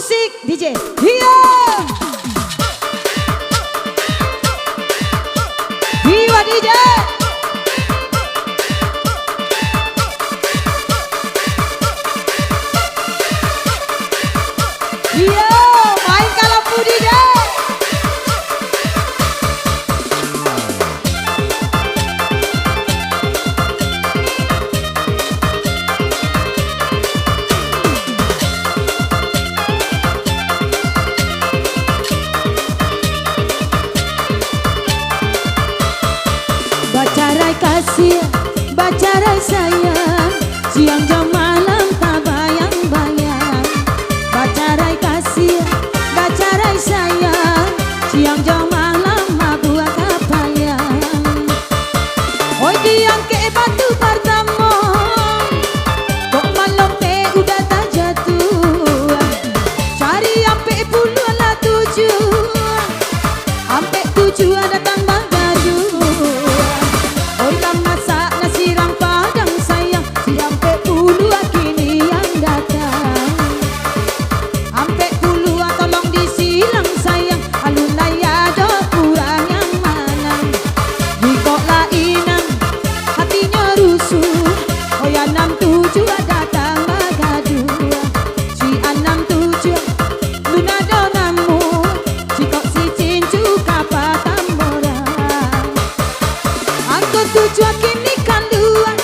Musik DJ Iya Iya DJ Iya main kalapu DJ Bacarai kasih, bacarai sayang, siang jam malam tak bayang-bayang. Bacarai kasih, bacarai sayang, siang jam malam mabuk kapayang. Oi diang ke batu pertama, kok malam pe udah tak jatuh. Cari ampe puluh lah tujuh, ampe tujuh datang bagaju. Oi lam masak nasi rang padang sayang, si ampe puluh kini yang datang. Ampe puluh tolong disilang sayang, alun laya do kurang yang mana. Dikok lainan hatinya rusuh, oi enam tujuh datang bagadu. Si enam tujuh luna do namu, si kok si cincu kapa tambora. Angkot tujuh kini kanduan,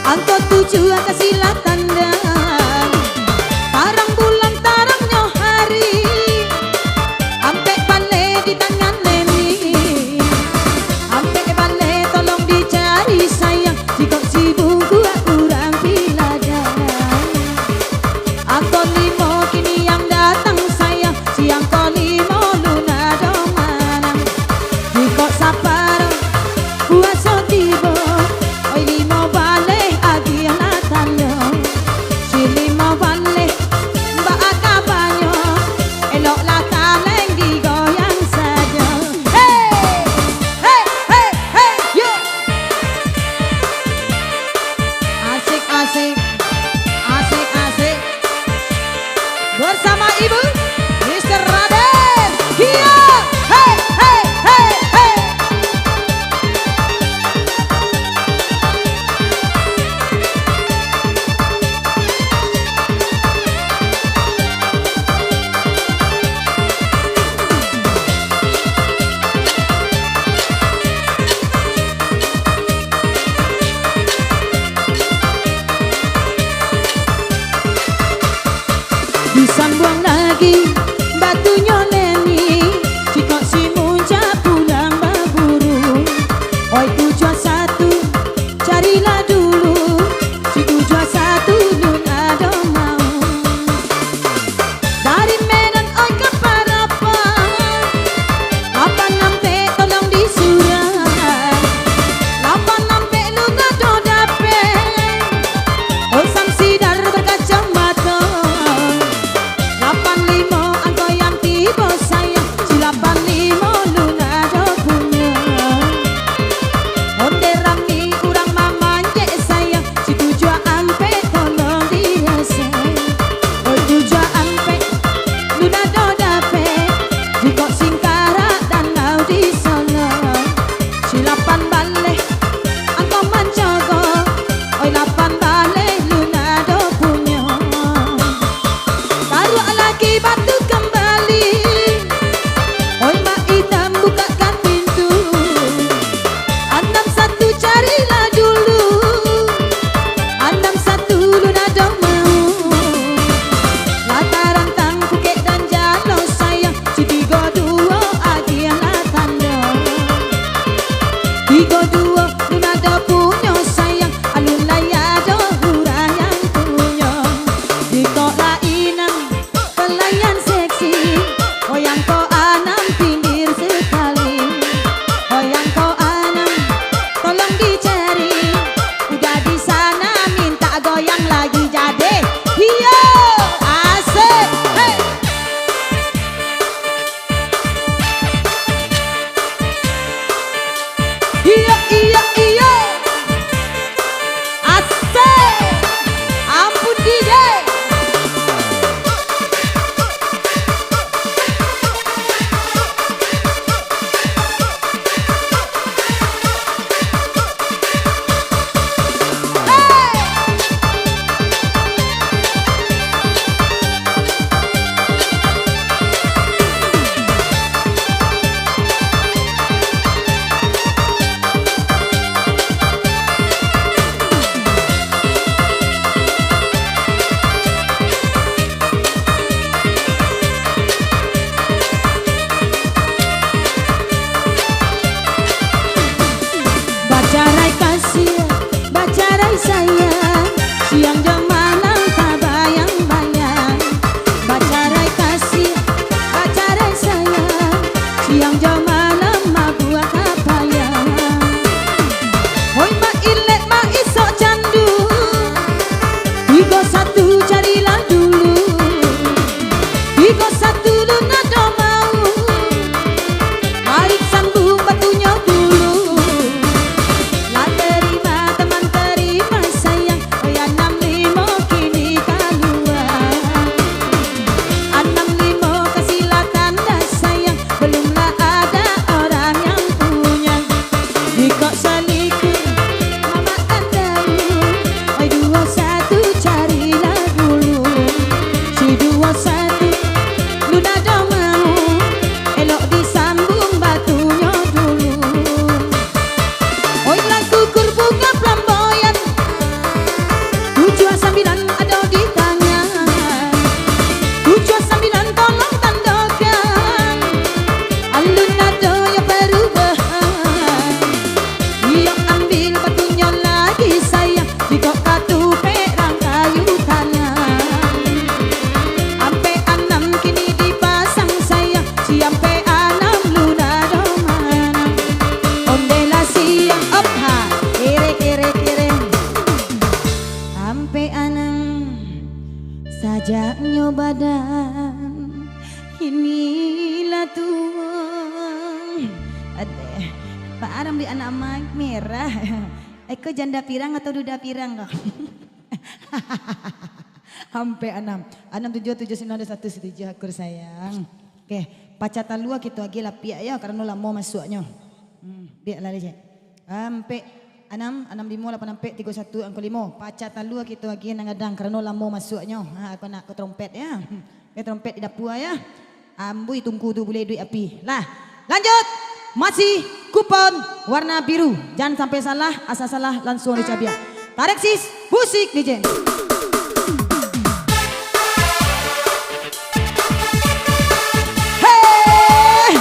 angkot tujuh kasih tanda. Tarang bulan tarangnya hari, ampe bale di tangan neni. Ampe bale tolong dicari sayang, jika si bungku kurang piladan. Angkot limo kini yang datang sayang, si angkot limo luna do manang. Jika sapar puasa tiba, oi limo balik agi yang tanya. Si limo balik mbak akabanyo, elok lah kaleng digoyang saja. Hey, hey, hey, hey, yo. Asik, asik, asik, asik. Bersama Ibu Mr. Raden. Iya, hey, hey, hey, hey. Disambung lagi batunya Leni, jika si munca pulang berburu. Oi tujuan satu carilah dulu, si tujuan satu nun ada mau. Dari Medan oi ke Parapan, lapan nampe tolong disurat. Lapan nampe lu ngado dape, oi samsidar berkacamata. 85 angko yang tiba sayang, si 85 luna do punya. Onde rami kurang mamanje sayang, si tujuh ampe tolong dirasa. Oh tujuh ampe luna do dape, jika singkara dan kau di sana. Si 8 balik angko menjaga, oi 8 balik luna do punya. Taruh lagi batu kembali, oi mak hitam bukakan pintu. 61 carilah dulu, 61 luna do mau. Lataran tang Phuket dan Jalo sayang, si 32 agi yang tanda. 32 luna do punya sayang, alun laya do kurang yang punya. Dikok lainan pelaya Indahnya badan inilah tuang. Adeh, Pak Aram di anak mic merah. Eko janda pirang atau duda pirang kok? Hampe 6. 6 7 7 9 1 akur sayang. Oke, pacatan lua kita lagi lah pihak ya karena lah mau masuknya. Biar lah aja. Hampe 6 6 5 8 sampai 31 angka 5. Pacatan lua kita lagi nangadang karena lah mau masuknya. Aku nak ke trompet ya. Ke trompet di dapur ya. Ambui tunggu tu boleh duit api. Lah, lanjut. Masih kupon warna biru. Jangan sampai salah, asal salah langsung dicabiak. Tarik sis, musik DJ. Hei,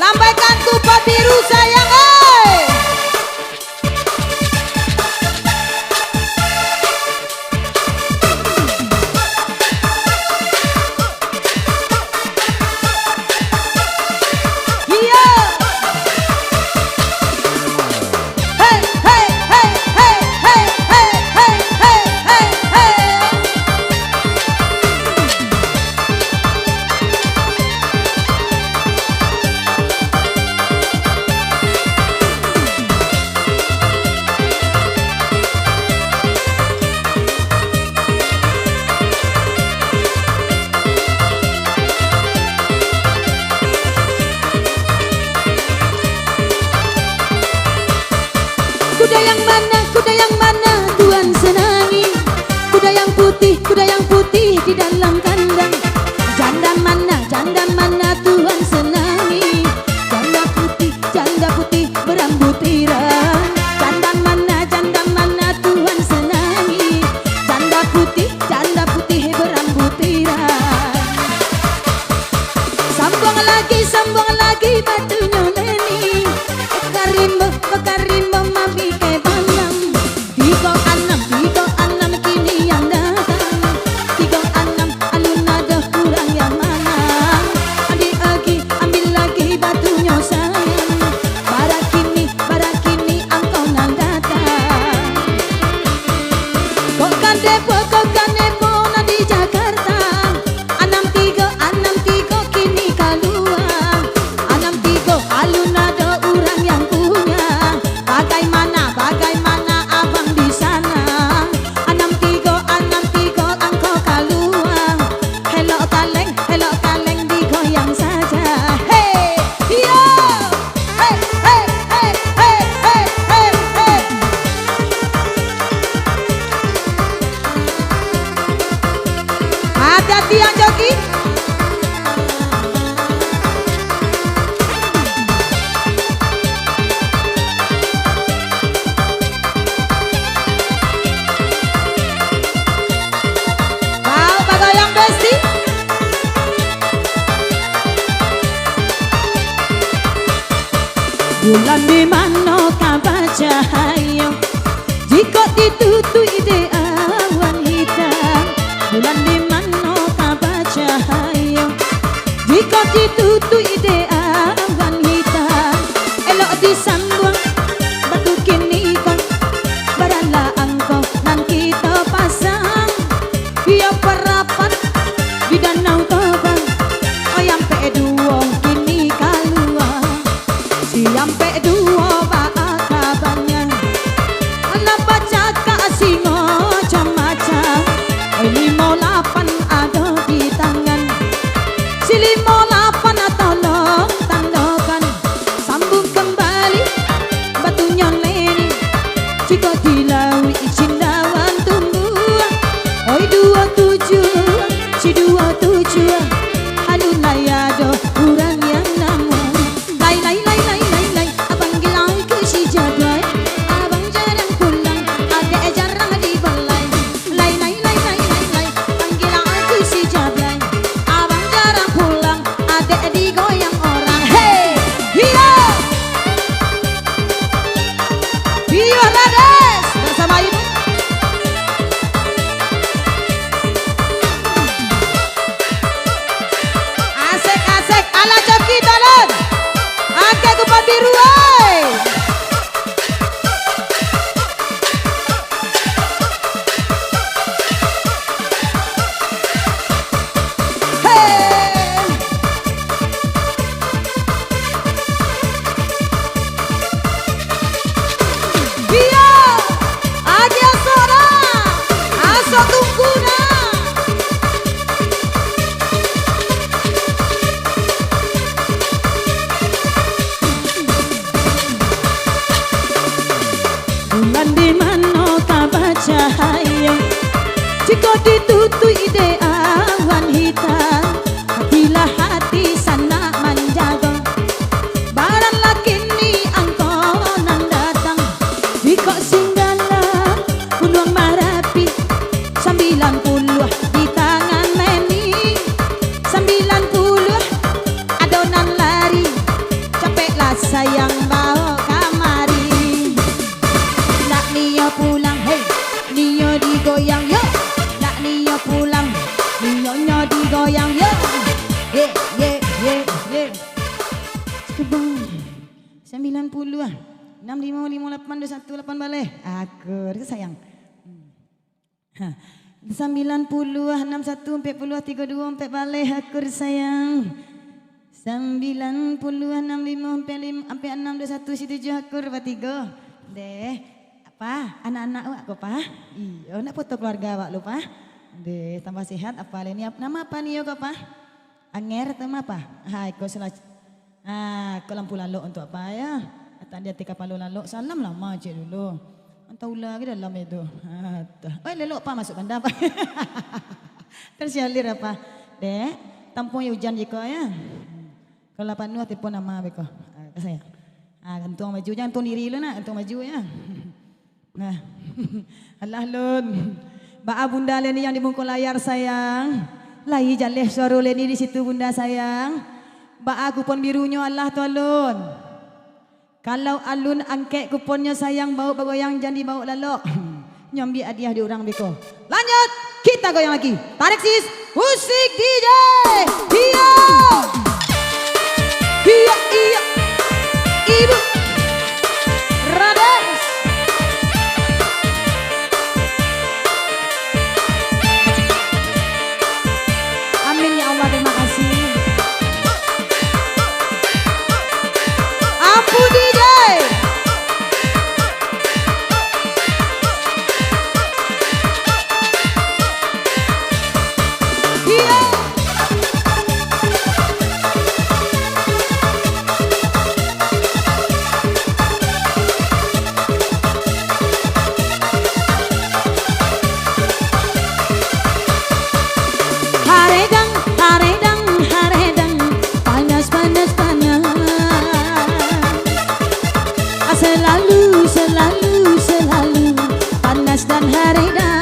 lambaikan kupon biru sayang. Kuda yang mana Tuhan senangi? Kuda yang putih di dalam kandang. Janda mana Tuhan senangi? Janda putih berambut pirang. Janda mana Tuhan senangi? Janda putih berambut pirang. Sambung lagi batunya Leni. Karimbo mami ke balang. 3 6 kini yang datang. 3 6 alun ada kurang yang mana. Adik lagi ambil lagi batunya sayang. Barak kini engkau nan datang. Kok kan depo na di Jakarta. 63 kini keluar. 63 alun ada orang yang punya. Bagaimana abang di sana? 63 engkau keluar. Hello kaleng digoyang saja. Hey, yo, hey. Hati-hati yang joki. Bulan di mana kabar cahaya? Jika ditutui di awan hitam. Bulan di mana kabar cahaya? Jika ditutui di awan hitam. Elok disambung batu kini kau. Baralah engkau nan kita pasang. Dia perapat di danau Toba. Oh yang P2 kini keluar. Sampai 2 kabarnya. Anak baca kasih macam-macam. 58 ada di tangan. Si 58 kau ditutui de awan hitam, bila hati sana menjaga. Barang laki ni angkau nan datang, di kau singgala Gunung Merapi. 90 di tangan Meni, 90 adonan lari, capeklah sayang bawa kamari. Nak Nio pulang, hey, Nio digoyang yo. Nak Nio pulang, Nio digoyang yo. Yeah, yeah, yeah, yeah. Kebang 90 ah. 655821 8 balik. Aku dia sayang. 90 61 40 32 4 balik aku sayang. 90 65 45 6 27 aku 3. Deh, apa? Anak-anak awak kau pa? Iya, nak foto keluarga awak lu pa? Deh, tambah sehat apa ini? Nama apa nih kau pa? Anger atau apa? Hai, kau salah. Kau lampu lalu untuk apa ya? Tak dia tika palu lalu. Salam lama je dulu. Entah ulah ke dalam itu. Oh, lalu apa masuk bandar apa? Tersialir apa? Dek, tampung ya hujan jika ya. Kalau panu hati pun nama beko. Saya. Gantung baju jangan gantung diri lu nak, gantung baju ya. Nah. Allah lun. Ba bunda leni yang di bungkul layar sayang. Lai jaleh suara leni di situ bunda sayang. Ba kupon birunya Allah tolong. Kalau alun angket kuponnya sayang bau bergoyang jangan dibawa lalu. Nyambi hadiah di orang beko. Lanjut, kita goyang lagi. Tarik sis, musik DJ. Iya. Iya, iya. Ibu. Rades. Amin ya Allah, terima kasih. Ampun DJ. Iya. Haredang, haredang, haredang, panas, panas, panas. Selalu, selalu, selalu panas dan haredang.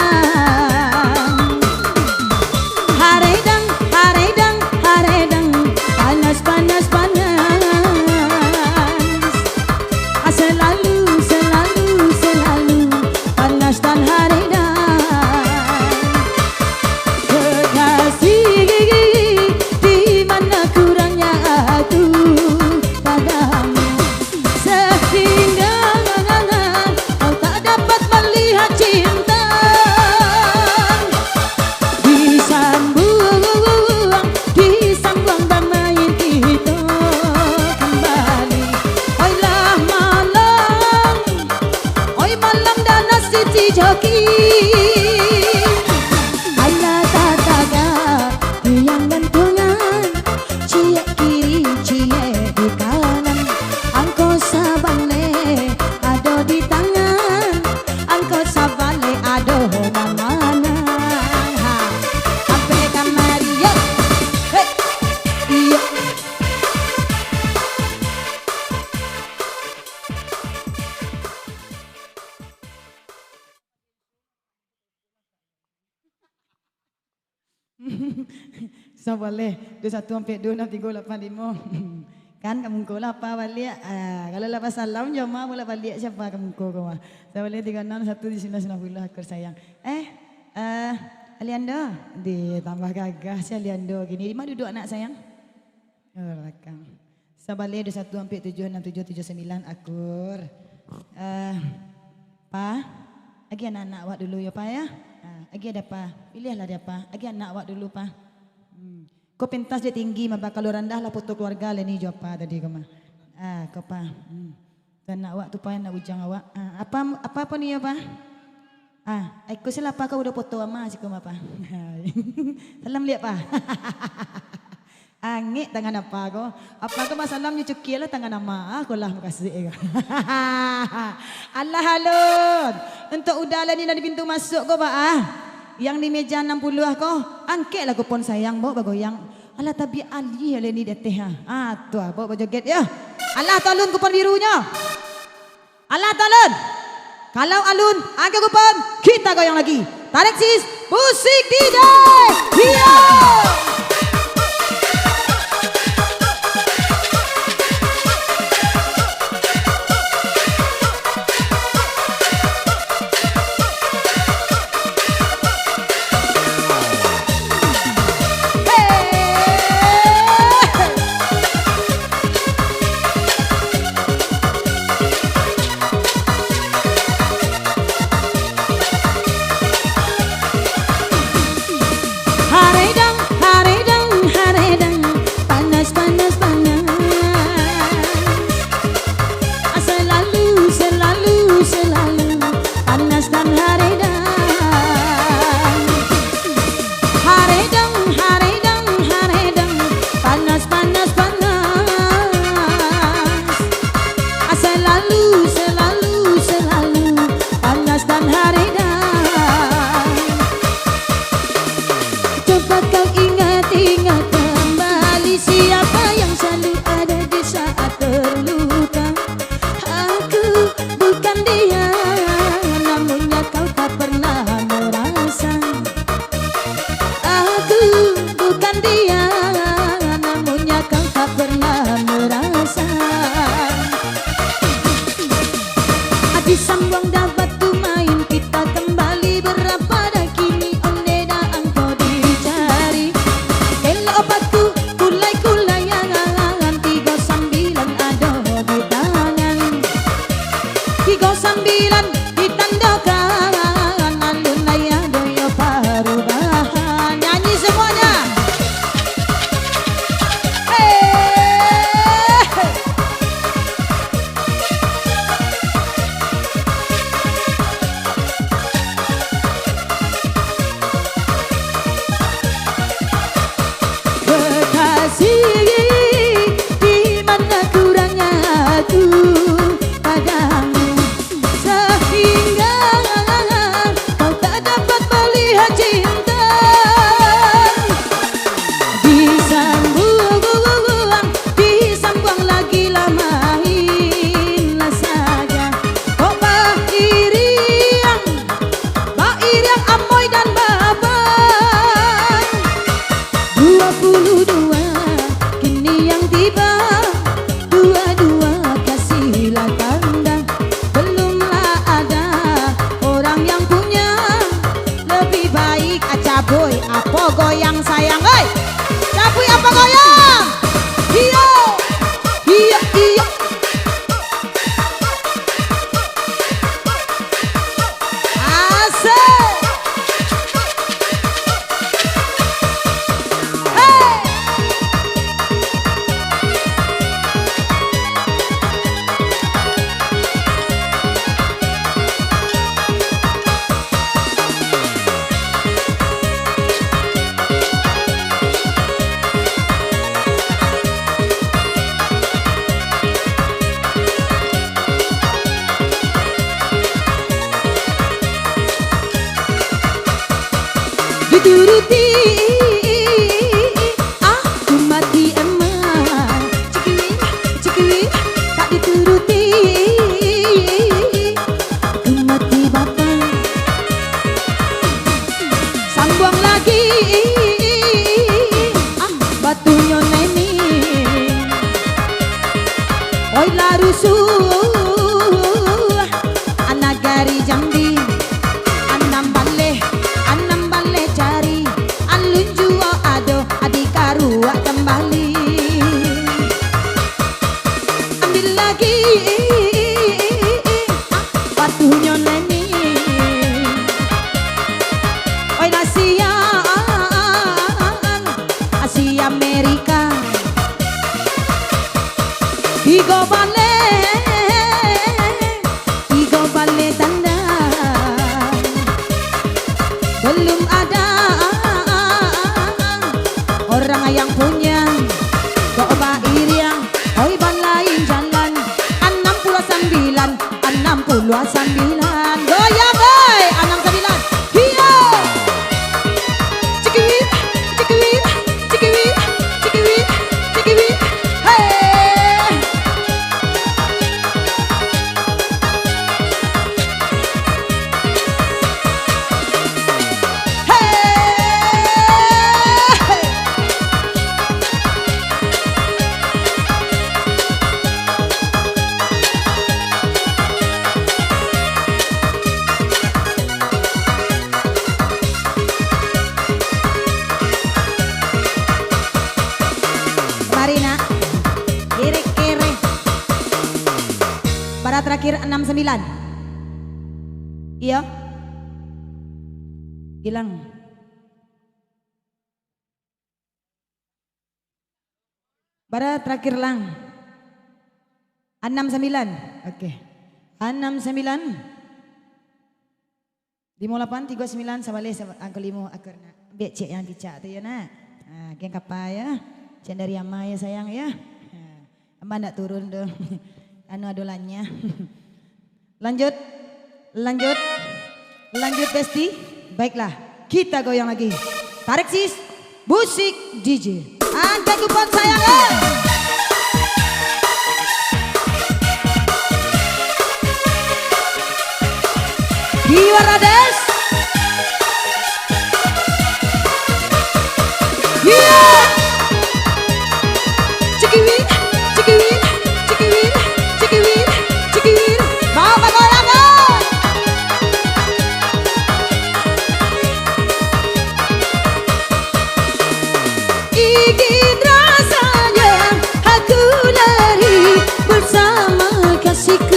Haredang, haredang, haredang, panas, panas, panas. Selalu, selalu, selalu panas dan haredang. Kekasih, di mana kurangnya aku padamu. Sehingga kau tak dapat melihat cinta. Disambung, disambung bermain kita kembali. Oilah malam, oi malam dan nasi joki. Aina tataga yang gantungan, cie kiri, cie di kanan. Angko sabale ado di tangan, angko sabale ado mana. Sampai kamari yo, hey, iya. So boleh 21426385. Kan kamu ko lah apa balik. Kalau lepas salam jemaah boleh balik siapa kamu ko kau. Saya boleh 361 aku sayang. Aliando ditambah gagah si Aliando gini. Di mana duduk anak sayang? Oh, belakang. Saya balik 21476779 akur. Pa, lagi anak-anak awak dulu ya pa ya. Lagi ada pa, pilihlah dia pa. Lagi anak awak dulu pa. Kau pentas dia tinggi, maka kalau rendah lah foto keluarga lah ni jawab pa tadi kau mah. Kau pa. Dan nak awak tu pa nak ujang awak. Apa ni ya pa? Aku sila pa kau udah foto ama si kau mah pa. Salam lihat pa. Angit tangan apa kau? Apa kau masalah nyucuki lah tangan ama aku lah makasih. Allah halun. Untuk udara ni dari pintu masuk kau pa Yang di meja 60 ko, angke lagu pon sayang bawa bagoyang. Alah tabi ali ale ni deteh ha. Ah tu bawa joget ya. Alah talun kupon birunya. Alah talun. Kalau alun, angke kupon, kita goyang lagi. Tarik sis, musik DJ. Iya. Sambung dapat tu main kita kembali berapa dah kini onde dah engkau dicari. Kalau obatku kulai-kulai yang 39 ada di tangan. 39 ditandakan alun laya doyo perubahan. Nyanyi semuanya. Boy, apa goyang sayang, oi? Capuy apa goyang? Iyo, iya, iya. Asik. Hey. Dituruti aku mati emak. Cikiwi tak dituruti aku mati bapak. Sambung lagi batunya neni. Oi la rusuh anak gari Jambi. Cari alun jua ado adik karua kembali. Ambil lagi batunya neni. Oi Asia Amerika. Tiga balik tanda. Belum ada orang yang punya coba iriang. Oi ban lain jalan 69 goyang oi 69. Hiyo terakhir 69. Iya. Gilang. Bara terakhir lang. 69. Oke. 69. 5839 sabale angka 5 akarna. Biar cek yang dicak tu ya nak. Geng kapal ya. Cek dari ama ya sayang ya. Ama nak turun tu. Anu adolannya. Lanjut. Lanjut Besti. Baiklah. Kita goyang lagi. Tarik sis. Musik DJ. Angkat kupon sayang. Jiwa Rades. Yeah. Cikiwin, cikiwin, cikiwin, cikiwin, cikiwin. Mau goyangan. Ingin rasanya aku lari bersama kasihku.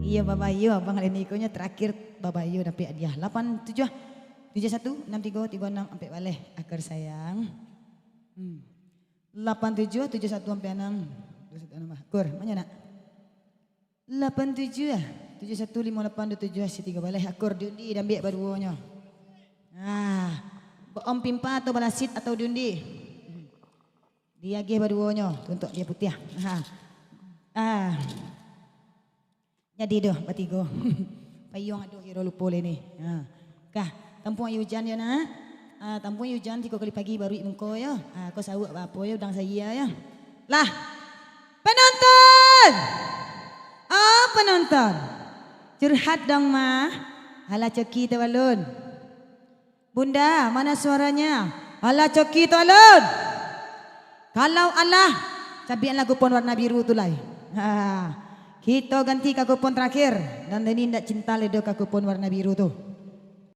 Iya Babayu, Abang Lenikonya terakhir Babayu dapat hadiah 87 71 63 36 sampai balik akar sayang. 87 71 sampai 6 21 akar mana nak? 87 71 58 27 si 3 balik akar diundi dan biak baduanya. Om pimpa atau balasit atau diundi. Dia gih baduanya untuk dia putih. Jadi doh batigo. Payung aduh hero lupa ni. Kah, tampung hujan ya nak. Tampung hujan 3 kali pagi baru muka ya. Kau sawuk apa ya udang saya ya. Lah. Penonton. Penonton. Curhat dong mah. Hala coki tu balun. Bunda, mana suaranya? Hala coki tu balun. Kalau Allah, cabian lagu pon warna biru tu lai. Kita ganti ke kupon terakhir dan ini ndak cinta ledo ke kupon warna biru tuh.